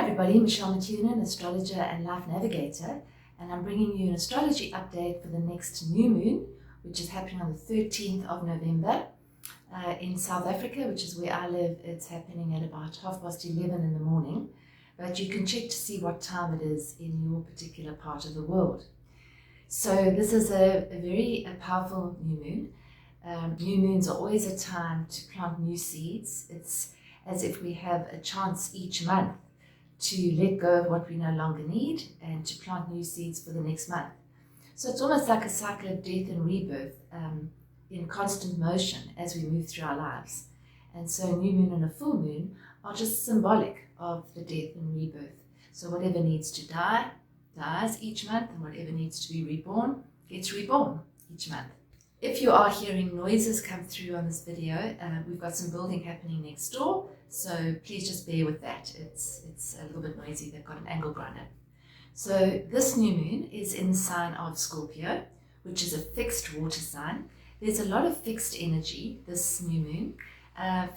everybody, Michelle McClunan, Astrologer and Life Navigator, and I'm bringing you an astrology update for the next new moon, which is happening on the 13th of November in South Africa, which is where I live. It's happening at about 11:30 in the morning, but you can check to see what time it is in your particular part of the world. So this is a very powerful new moon. New moons are always a time to plant new seeds. It's as if we have a chance each month to let go of what we no longer need and to plant new seeds for the next month. So it's almost like a cycle of death and rebirth in constant motion as we move through our lives. And so new moon and a full moon are just symbolic of the death and rebirth. So whatever needs to die, dies each month, and whatever needs to be reborn, gets reborn each month. If you are hearing noises come through on this video, we've got some building happening next door, so please just bear with that. It's a little bit noisy. They've got an angle grinder. So this new moon is in the sign of Scorpio, which is a fixed water sign. There's a lot of fixed energy this new moon.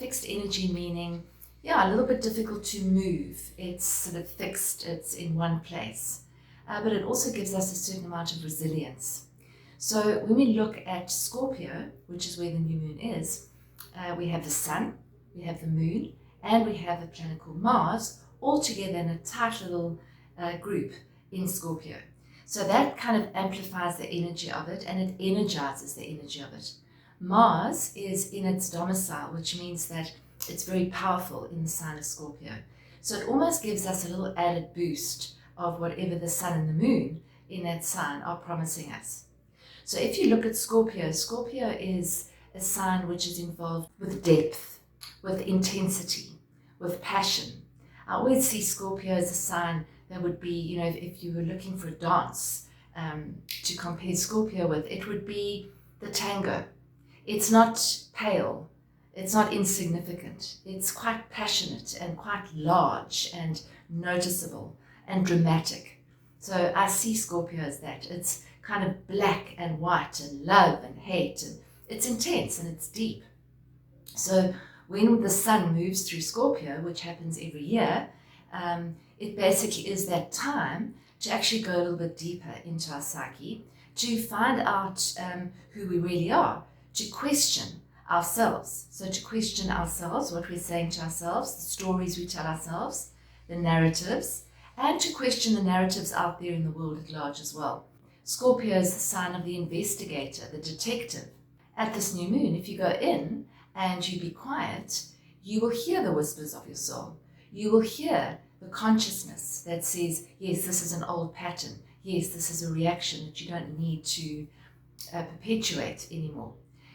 Fixed energy meaning, a little bit difficult to move. It's sort of fixed, it's in one place. But it also gives us a certain amount of resilience. So when we look at Scorpio, which is where the new moon is, we have the sun, we have the moon, and we have a planet called Mars, all together in a tight little group in Scorpio. So that kind of amplifies the energy of it, and it energizes the energy of it. Mars is in its domicile, which means that it's very powerful in the sign of Scorpio. So it almost gives us a little added boost of whatever the sun and the moon in that sign are promising us. So if you look at Scorpio, Scorpio is a sign which is involved with depth, with intensity, with passion. I always see Scorpio as a sign that would be, if you were looking for a dance to compare Scorpio with, it would be the tango. It's not pale, it's not insignificant. It's quite passionate and quite large and noticeable and dramatic. So I see Scorpio as that. It's kind of black and white and love and hate, and it's intense and it's deep. So when the sun moves through Scorpio, which happens every year, it basically is that time to actually go a little bit deeper into our psyche, to find out who we really are, to question ourselves. So to question ourselves, what we're saying to ourselves, the stories we tell ourselves, the narratives, and to question the narratives out there in the world at large as well. Scorpio is the sign of the investigator, the detective. At this new moon, if you go in and you be quiet, you will hear the whispers of your soul. You will hear the consciousness that says, yes, this is an old pattern. Yes, this is a reaction that you don't need to perpetuate anymore.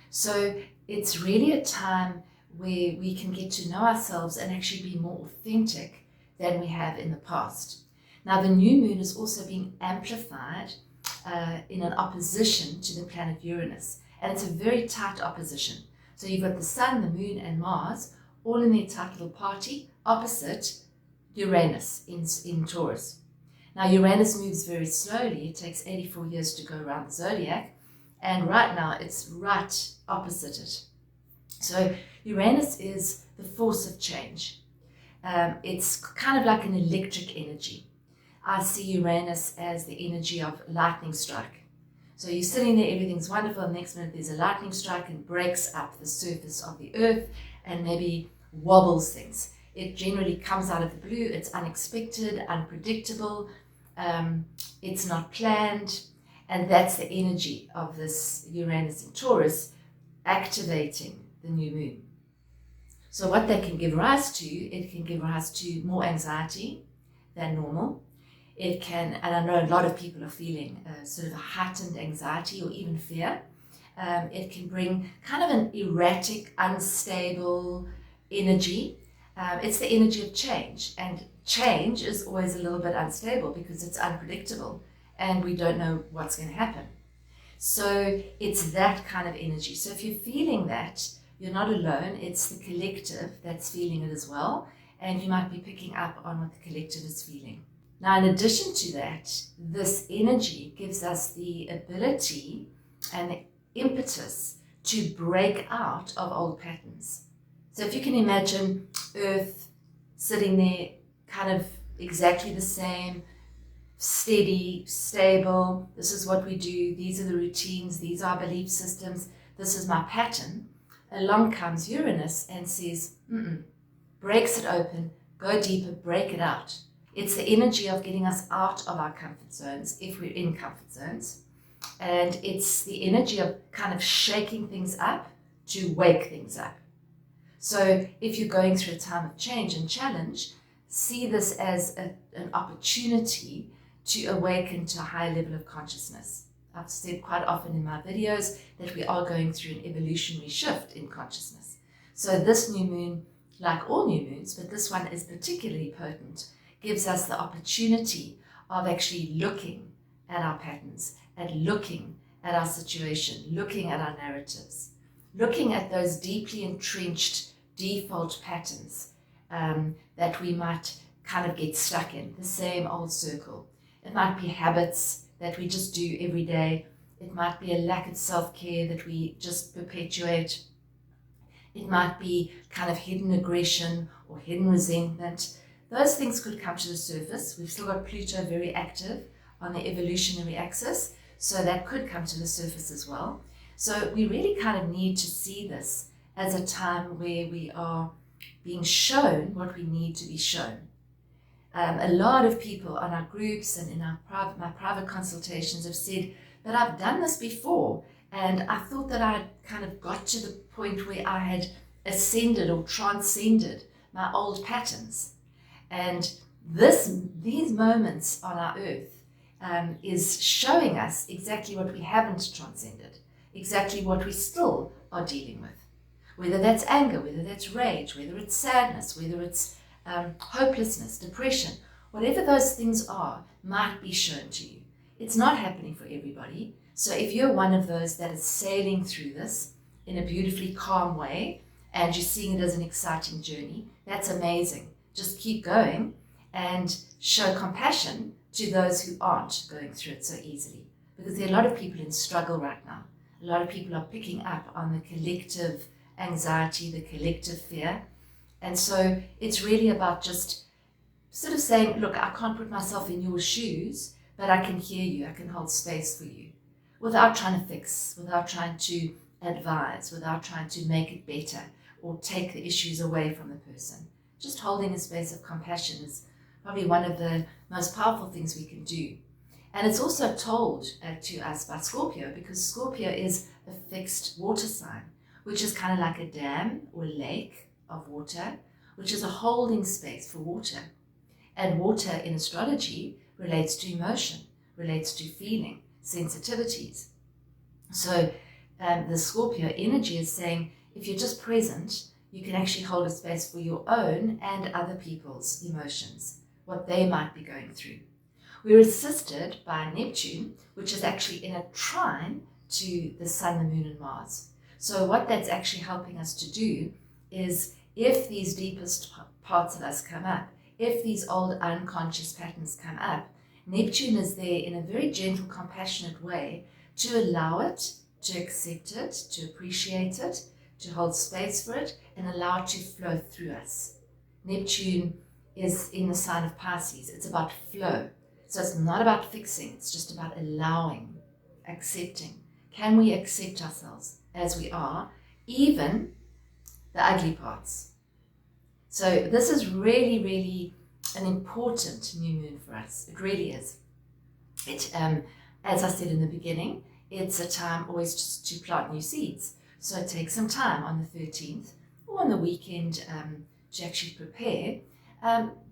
So it's really a time where we can get to know ourselves and actually be more authentic than we have in the past. Now, the new moon is also being amplified in an opposition to the planet Uranus. And it's a very tight opposition. So you've got the sun, the moon, and Mars, all in their tight little party, opposite Uranus in Taurus. Now, Uranus moves very slowly. It takes 84 years to go around the zodiac. And right now, it's right opposite it. So Uranus is the force of change. It's kind of like an electric energy. I see Uranus as the energy of lightning strike. So you're sitting there, everything's wonderful, and the next minute there's a lightning strike and breaks up the surface of the earth and maybe wobbles things. It generally comes out of the blue, it's unexpected, unpredictable, it's not planned, and that's the energy of this Uranus in Taurus activating the new moon. So what that can give rise to, it can give rise to more anxiety than normal. It can, and I know a lot of people are feeling sort of a heightened anxiety or even fear. It can bring kind of an erratic, unstable energy. It's the energy of change, and change is always a little bit unstable because it's unpredictable and we don't know what's going to happen. So it's that kind of energy. So if you're feeling that, you're not alone. It's the collective that's feeling it as well, and you might be picking up on what the collective is feeling. Now, in addition to that, this energy gives us the ability and the impetus to break out of old patterns. So if you can imagine Earth sitting there kind of exactly the same, steady, stable. This is what we do. These are the routines. These are belief systems. This is my pattern. Along comes Uranus and says, breaks it open, go deeper, break it out. It's the energy of getting us out of our comfort zones if we're in comfort zones. And it's the energy of kind of shaking things up to wake things up. So if you're going through a time of change and challenge, see this as an opportunity to awaken to a higher level of consciousness. I've said quite often in my videos that we are going through an evolutionary shift in consciousness. So this new moon, like all new moons, but this one is particularly potent, gives us the opportunity of actually looking at our patterns and looking at our situation, looking at our narratives, looking at those deeply entrenched default patterns that we might kind of get stuck in, the same old circle. It might be habits that we just do every day. It might be a lack of self-care that we just perpetuate. It might be kind of hidden aggression or hidden resentment. Those things could come to the surface. We've still got Pluto very active on the evolutionary axis, so that could come to the surface as well. So we really kind of need to see this as a time where we are being shown what we need to be shown. A lot of people on our groups and in my private consultations have said that I've done this before, and I thought that I kind of got to the point where I had ascended or transcended my old patterns. And these moments on our earth is showing us exactly what we haven't transcended, exactly what we still are dealing with. Whether that's anger, whether that's rage, whether it's sadness, whether it's hopelessness, depression, whatever those things are, might be shown to you. It's not happening for everybody. So if you're one of those that is sailing through this in a beautifully calm way and you're seeing it as an exciting journey, that's amazing. Just keep going and show compassion to those who aren't going through it so easily. Because there are a lot of people in struggle right now. A lot of people are picking up on the collective anxiety, the collective fear. And so it's really about just sort of saying, look, I can't put myself in your shoes, but I can hear you, I can hold space for you, without trying to fix, without trying to advise, without trying to make it better or take the issues away from the person. Just holding a space of compassion is probably one of the most powerful things we can do. And it's also told to us by Scorpio, because Scorpio is a fixed water sign, which is kind of like a dam or lake of water, which is a holding space for water. And water in astrology relates to emotion, relates to feeling, sensitivities. So the Scorpio energy is saying, if you're just present, you can actually hold a space for your own and other people's emotions, what they might be going through. We're assisted by Neptune, which is actually in a trine to the Sun, the Moon, and Mars. So what that's actually helping us to do is, if these deepest parts of us come up, if these old unconscious patterns come up, Neptune is there in a very gentle, compassionate way to allow it, to accept it, to appreciate it, to hold space for it, and allow it to flow through us. Neptune is in the sign of Pisces. It's about flow. So it's not about fixing, it's just about allowing, accepting. Can we accept ourselves as we are, even the ugly parts? So this is really, really an important new moon for us. It really is. It, as I said in the beginning, it's a time always just to plant new seeds. So take some time on the 13th or on the weekend to actually prepare.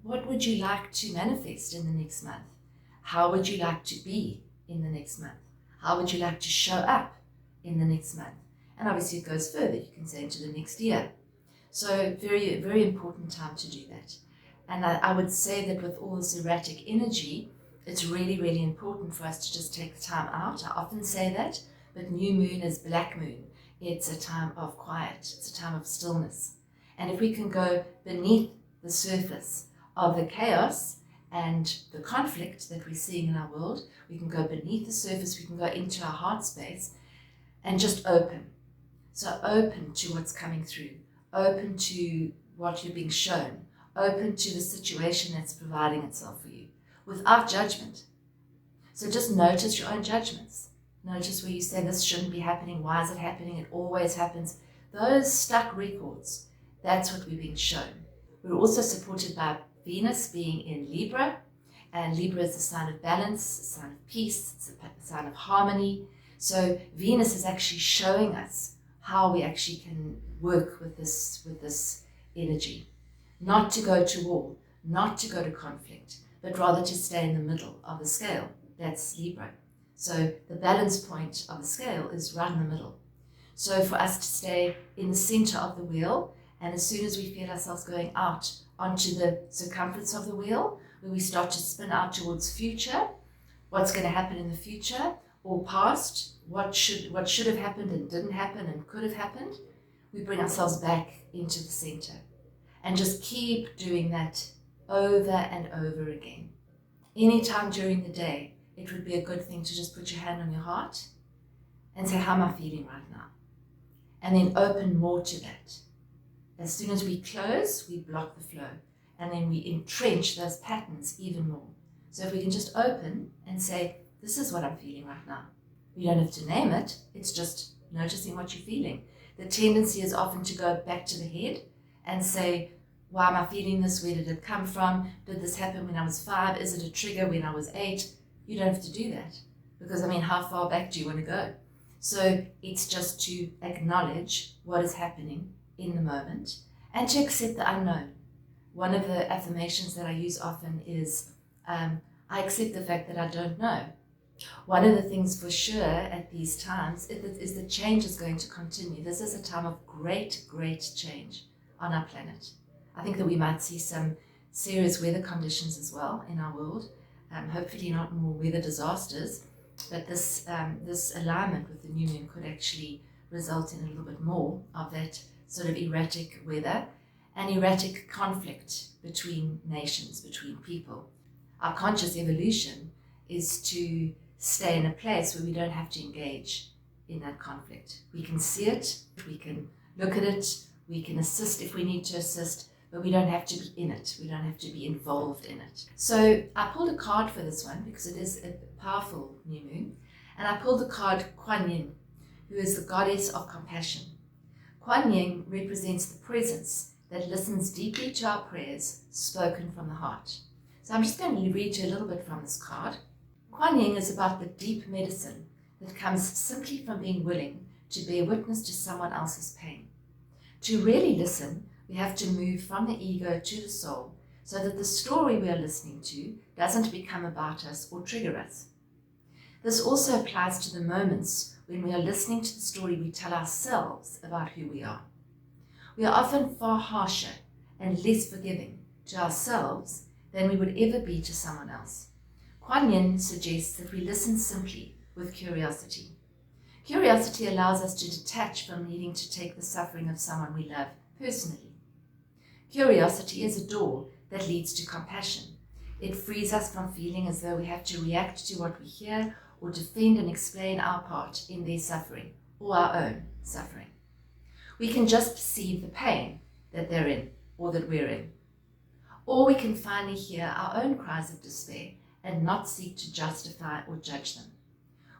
What would you like to manifest in the next month? How would you like to be in the next month? How would you like to show up in the next month? And obviously it goes further. You can say into the next year. So very, very important time to do that. And I would say that with all this erratic energy, it's really, really important for us to just take the time out. I often say that, but new moon is black moon. It's a time of quiet. It's a time of stillness. And if we can go beneath the surface of the chaos and the conflict that we're seeing in our world, we can go beneath the surface, we can go into our heart space and just open. So open to what's coming through, open to what you're being shown, open to the situation that's providing itself for you, without judgment. So just notice your own judgments. Notice where you say, this shouldn't be happening, why is it happening, it always happens. Those stuck records, that's what we're being shown. We're also supported by Venus being in Libra, and Libra is a sign of balance, a sign of peace, it's a sign of harmony. So Venus is actually showing us how we actually can work with this energy. Not to go to war, not to go to conflict, but rather to stay in the middle of the scale. That's Libra. So the balance point of the scale is right in the middle. So for us to stay in the center of the wheel, and as soon as we feel ourselves going out onto the circumference of the wheel, where we start to spin out towards future, what's going to happen in the future, or past, what should have happened and didn't happen and could have happened, we bring ourselves back into the center. And just keep doing that over and over again. Anytime during the day, it would be a good thing to just put your hand on your heart and say, how am I feeling right now? And then open more to that. As soon as we close, we block the flow. And then we entrench those patterns even more. So if we can just open and say, this is what I'm feeling right now. We don't have to name it. It's just noticing what you're feeling. The tendency is often to go back to the head and say, why am I feeling this? Where did it come from? Did this happen when I was 5? Is it a trigger when I was 8? You don't have to do that. Because, how far back do you want to go? So it's just to acknowledge what is happening in the moment and to accept the unknown. One of the affirmations that I use often is, I accept the fact that I don't know. One of the things for sure at these times is that change is going to continue. This is a time of great, great change on our planet. I think that we might see some serious weather conditions as well in our world. Hopefully not more weather disasters, but this alignment with the new moon could actually result in a little bit more of that sort of erratic weather and erratic conflict between nations, between people. Our conscious evolution is to stay in a place where we don't have to engage in that conflict. We can see it, we can look at it, we can assist if we need to assist, but we don't have to be in it. We don't have to be involved in it. So I pulled a card for this one because it is a powerful new moon. And I pulled the card Kuan Yin, who is the goddess of compassion. Kuan Yin represents the presence that listens deeply to our prayers spoken from the heart. So I'm just going to read you a little bit from this card. Kuan Yin is about the deep medicine that comes simply from being willing to bear witness to someone else's pain. To really listen, we have to move from the ego to the soul so that the story we are listening to doesn't become about us or trigger us. This also applies to the moments when we are listening to the story we tell ourselves about who we are. We are often far harsher and less forgiving to ourselves than we would ever be to someone else. Kuan Yin suggests that we listen simply with curiosity. Curiosity allows us to detach from needing to take the suffering of someone we love personally. Curiosity is a door that leads to compassion. It frees us from feeling as though we have to react to what we hear or defend and explain our part in their suffering or our own suffering. We can just perceive the pain that they're in or that we're in. Or we can finally hear our own cries of despair and not seek to justify or judge them.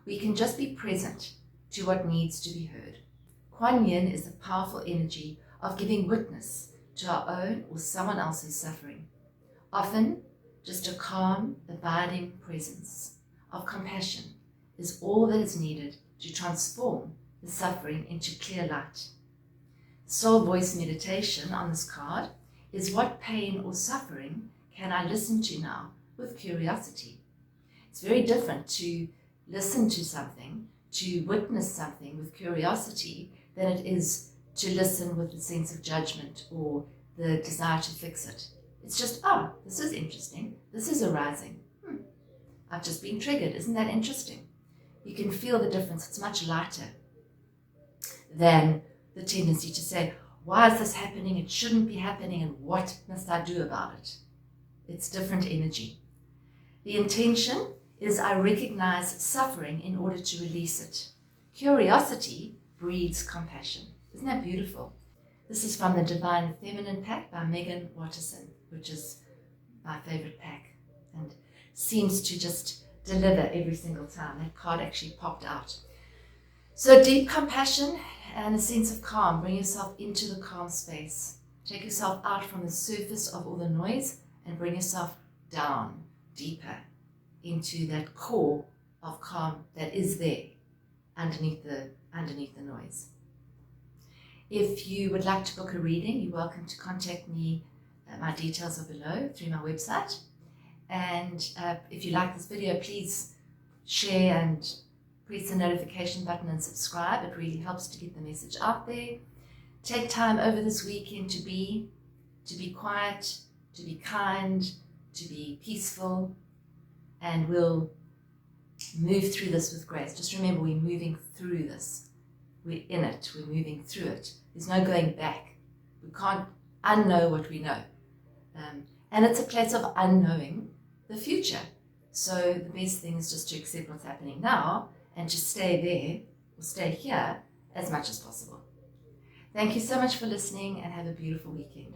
We can just be present to what needs to be heard. Kuan Yin is the powerful energy of giving witness to our own or someone else's suffering. Often, just a calm, abiding presence of compassion is all that is needed to transform the suffering into clear light. Soul voice meditation on this card is what pain or suffering can I listen to now with curiosity. It's very different to listen to something, to witness something with curiosity than it is to listen with a sense of judgment or the desire to fix it. It's just, this is interesting. This is arising. I've just been triggered. Isn't that interesting? You can feel the difference. It's much lighter than the tendency to say, why is this happening? It shouldn't be happening. And what must I do about it? It's different energy. The intention is I recognize suffering in order to release it. Curiosity breeds compassion. Isn't that beautiful? This is from the Divine Feminine Pack by Megan Watterson, which is my favorite pack and seems to just deliver every single time. That card actually popped out. So deep compassion and a sense of calm. Bring yourself into the calm space. Take yourself out from the surface of all the noise and bring yourself down deeper into that core of calm that is there underneath the noise. If you would like to book a reading, you're welcome to contact me. My details are below through my website. And if you like this video, please share and press the notification button and subscribe. It really helps to get the message out there. Take time over this weekend to be quiet, to be kind, to be peaceful, and we'll move through this with grace. Just remember, we're moving through this. We're in it. We're moving through it. There's no going back. We can't unknow what we know. And it's a place of unknowing the future. So the best thing is just to accept what's happening now and to stay there or stay here as much as possible. Thank you so much for listening and have a beautiful weekend.